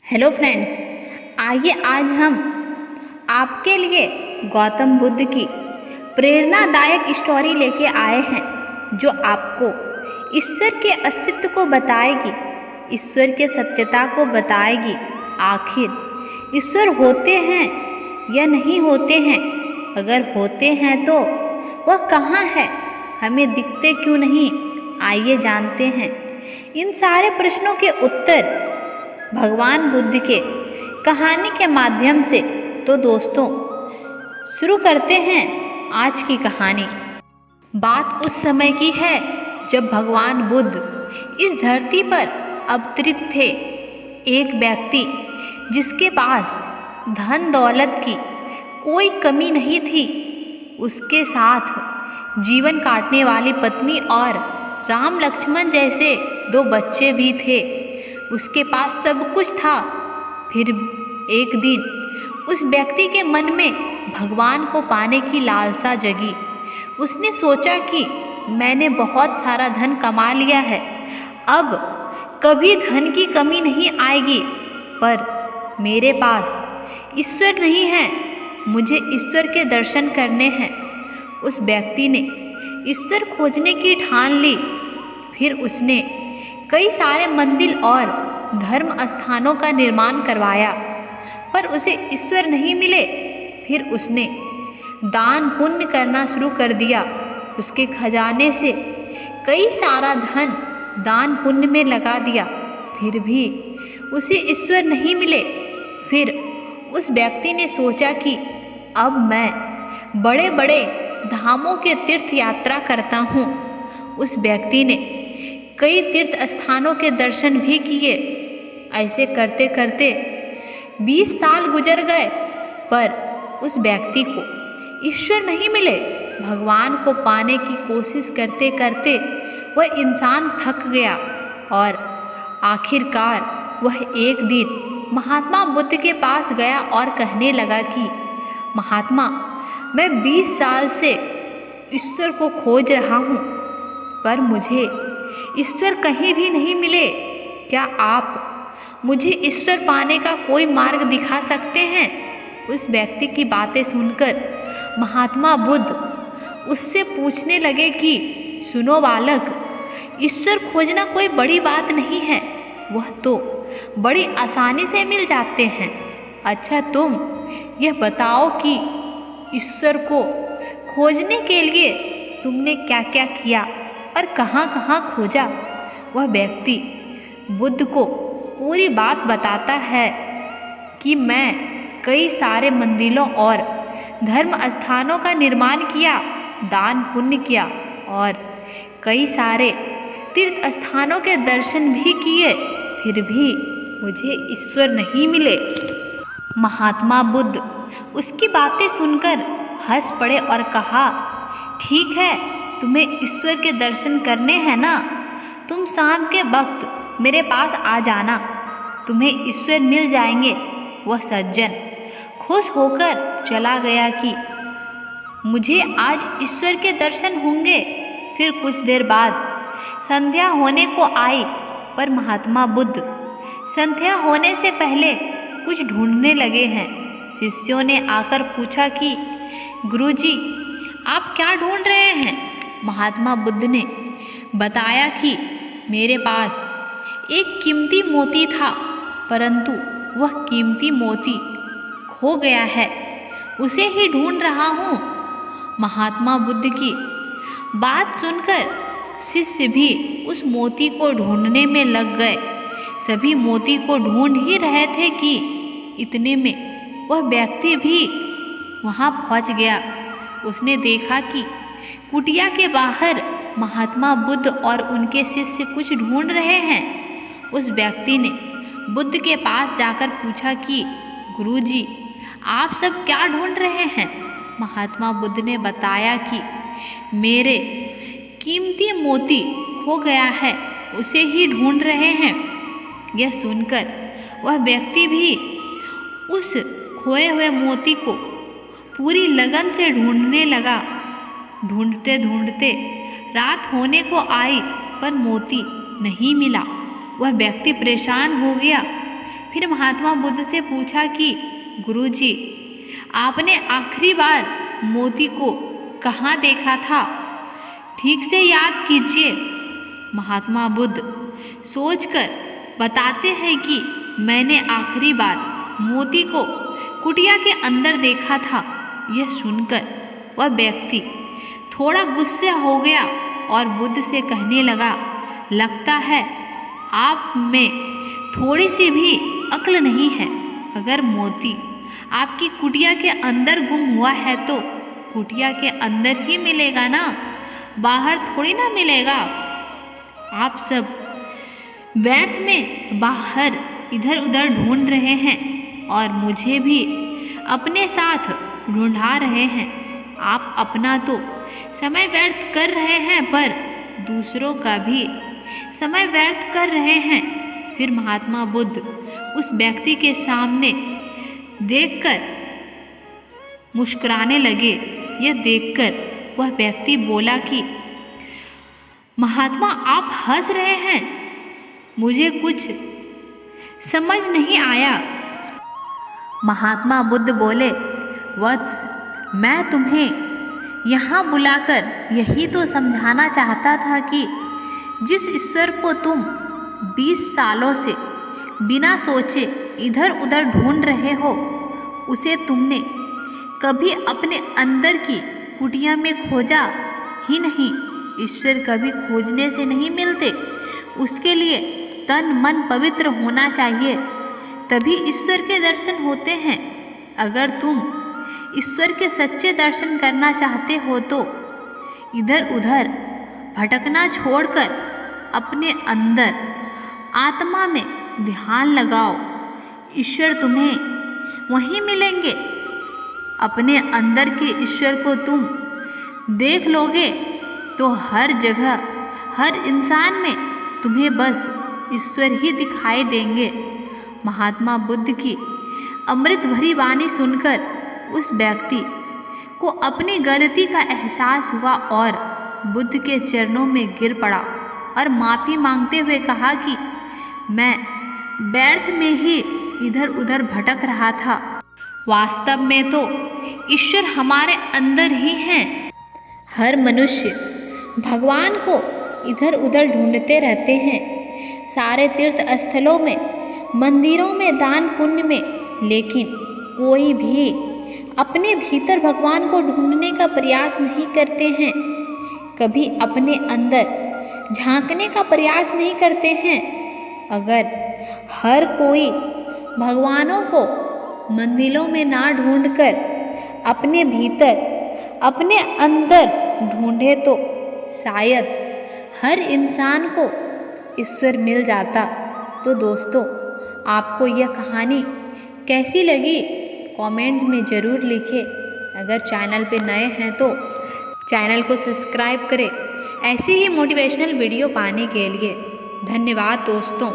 Hello friends, आइए आज हम आपके लिए गौतम बुद्ध की प्रेरणादायक स्टोरी लेके आए हैं जो आपको ईश्वर के अस्तित्व को बताएगी, ईश्वर के सत्यता को बताएगी। आखिर ईश्वर होते हैं या नहीं होते हैं? अगर होते हैं तो वह कहाँ है, हमें दिखते क्यों नहीं? आइए जानते हैं इन सारे प्रश्नों के उत्तर भगवान बुद्ध के कहानी के माध्यम से। तो दोस्तों, शुरू करते हैं आज की कहानी। बात उस समय की है जब भगवान बुद्ध इस धरती पर अवतरित थे। एक व्यक्ति जिसके पास धन दौलत की कोई कमी नहीं थी, उसके साथ जीवन काटने वाली पत्नी और राम लक्ष्मण जैसे 2 बच्चे भी थे। उसके पास सब कुछ था। फिर एक दिन उस व्यक्ति के मन में भगवान को पाने की लालसा जगी। उसने सोचा कि मैंने बहुत सारा धन कमा लिया है, अब कभी धन की कमी नहीं आएगी, पर मेरे पास ईश्वर नहीं है, मुझे ईश्वर के दर्शन करने हैं। उस व्यक्ति ने ईश्वर खोजने की ठान ली। फिर उसने कई सारे मंदिर और धर्म स्थानों का निर्माण करवाया, पर उसे ईश्वर नहीं मिले। फिर उसने दान पुण्य करना शुरू कर दिया। उसके खजाने से कई सारा धन दान पुण्य में लगा दिया, फिर भी उसे ईश्वर नहीं मिले। फिर उस व्यक्ति ने सोचा कि अब मैं बड़े बड़े धामों के तीर्थ यात्रा करता हूँ। उस व्यक्ति ने कई तीर्थ स्थानों के दर्शन भी किए। ऐसे करते करते 20 साल गुजर गए, पर उस व्यक्ति को ईश्वर नहीं मिले। भगवान को पाने की कोशिश करते करते वह इंसान थक गया और आखिरकार वह एक दिन महात्मा बुद्ध के पास गया और कहने लगा कि महात्मा, मैं 20 साल से ईश्वर को खोज रहा हूँ, पर मुझे ईश्वर कहीं भी नहीं मिले। क्या आप मुझे ईश्वर पाने का कोई मार्ग दिखा सकते हैं? उस व्यक्ति की बातें सुनकर महात्मा बुद्ध उससे पूछने लगे कि सुनो बालक, ईश्वर खोजना कोई बड़ी बात नहीं है, वह तो बड़ी आसानी से मिल जाते हैं। अच्छा, तुम यह बताओ कि ईश्वर को खोजने के लिए तुमने क्या क्या किया और कहाँ कहाँ खोजा? वह व्यक्ति बुद्ध को पूरी बात बताता है कि मैं कई सारे मंदिरों और धर्म स्थानों का निर्माण किया, दान पुण्य किया और कई सारे तीर्थ स्थानों के दर्शन भी किए, फिर भी मुझे ईश्वर नहीं मिले। महात्मा बुद्ध उसकी बातें सुनकर हंस पड़े और कहा, ठीक है, तुम्हें ईश्वर के दर्शन करने हैं ना, तुम शाम के वक्त मेरे पास आ जाना, तुम्हें ईश्वर मिल जाएंगे। वह सज्जन खुश होकर चला गया कि मुझे आज ईश्वर के दर्शन होंगे। फिर कुछ देर बाद संध्या होने को आई, पर महात्मा बुद्ध संध्या होने से पहले कुछ ढूंढने लगे हैं। शिष्यों ने आकर पूछा कि गुरुजी, आप क्या ढूंढ रहे हैं? महात्मा बुद्ध ने बताया कि मेरे पास एक कीमती मोती था, परंतु वह कीमती मोती खो गया है, उसे ही ढूंढ रहा हूँ। महात्मा बुद्ध की बात सुनकर शिष्य भी उस मोती को ढूंढने में लग गए। सभी मोती को ढूंढ ही रहे थे कि इतने में वह व्यक्ति भी वहाँ पहुँच गया। उसने देखा कि कुटिया के बाहर महात्मा बुद्ध और उनके शिष्य कुछ ढूंढ रहे हैं। उस व्यक्ति ने बुद्ध के पास जाकर पूछा कि गुरुजी, आप सब क्या ढूंढ रहे हैं? महात्मा बुद्ध ने बताया कि मेरे कीमती मोती खो गया है, उसे ही ढूंढ रहे हैं। यह सुनकर वह व्यक्ति भी उस खोए हुए मोती को पूरी लगन से ढूंढने लगा। ढूंढते ढूंढते रात होने को आई, पर मोती नहीं मिला। वह व्यक्ति परेशान हो गया। फिर महात्मा बुद्ध से पूछा कि गुरुजी, आपने आखिरी बार मोती को कहाँ देखा था? ठीक से याद कीजिए। महात्मा बुद्ध सोचकर बताते हैं कि मैंने आखिरी बार मोती को कुटिया के अंदर देखा था। यह सुनकर वह व्यक्ति थोड़ा गुस्से हो गया और बुद्ध से कहने लगा, लगता है आप में थोड़ी सी भी अक्ल नहीं है। अगर मोती आपकी कुटिया के अंदर गुम हुआ है तो कुटिया के अंदर ही मिलेगा ना, बाहर थोड़ी ना मिलेगा। आप सब व्यर्थ में बाहर इधर उधर ढूंढ रहे हैं और मुझे भी अपने साथ ढूंढा रहे हैं। आप अपना तो समय व्यर्थ कर रहे हैं पर दूसरों का भी समय व्यर्थ कर रहे हैं। फिर महात्मा बुद्ध उस व्यक्ति के सामने देखकर मुस्कुराने लगे। यह देखकर वह व्यक्ति बोला कि महात्मा, आप हंस रहे हैं, मुझे कुछ समझ नहीं आया। महात्मा बुद्ध बोले, वत्स, मैं तुम्हें यहाँ बुलाकर यही तो समझाना चाहता था कि जिस ईश्वर को तुम 20 सालों से बिना सोचे इधर उधर ढूंढ रहे हो, उसे तुमने कभी अपने अंदर की कुटिया में खोजा ही नहीं। ईश्वर कभी खोजने से नहीं मिलते, उसके लिए तन मन पवित्र होना चाहिए, तभी ईश्वर के दर्शन होते हैं। अगर तुम ईश्वर के सच्चे दर्शन करना चाहते हो तो इधर उधर भटकना छोड़कर अपने अंदर आत्मा में ध्यान लगाओ। ईश्वर तुम्हें वहीं मिलेंगे। अपने अंदर के ईश्वर को तुम देख लोगे तो हर जगह हर इंसान में तुम्हें बस ईश्वर ही दिखाई देंगे। महात्मा बुद्ध की अमृत भरी वाणी सुनकर उस व्यक्ति को अपनी गलती का एहसास हुआ और बुद्ध के चरणों में गिर पड़ा और माफ़ी मांगते हुए कहा कि मैं व्यर्थ में ही इधर उधर भटक रहा था। वास्तव में तो ईश्वर हमारे अंदर ही हैं। हर मनुष्य भगवान को इधर उधर ढूंढते रहते हैं, सारे तीर्थ स्थलों में, मंदिरों में, दान पुण्य में, लेकिन कोई भी अपने भीतर भगवान को ढूंढने का प्रयास नहीं करते हैं। कभी अपने अंदर झांकने का प्रयास नहीं करते हैं। अगर हर कोई भगवानों को मंदिरों में ना ढूंढकर अपने भीतर अपने अंदर ढूंढे तो शायद हर इंसान को ईश्वर मिल जाता। तो दोस्तों, आपको यह कहानी कैसी लगी कमेंट में ज़रूर लिखें। अगर चैनल पे नए हैं तो चैनल को सब्सक्राइब करें ऐसी ही मोटिवेशनल वीडियो पाने के लिए। धन्यवाद दोस्तों।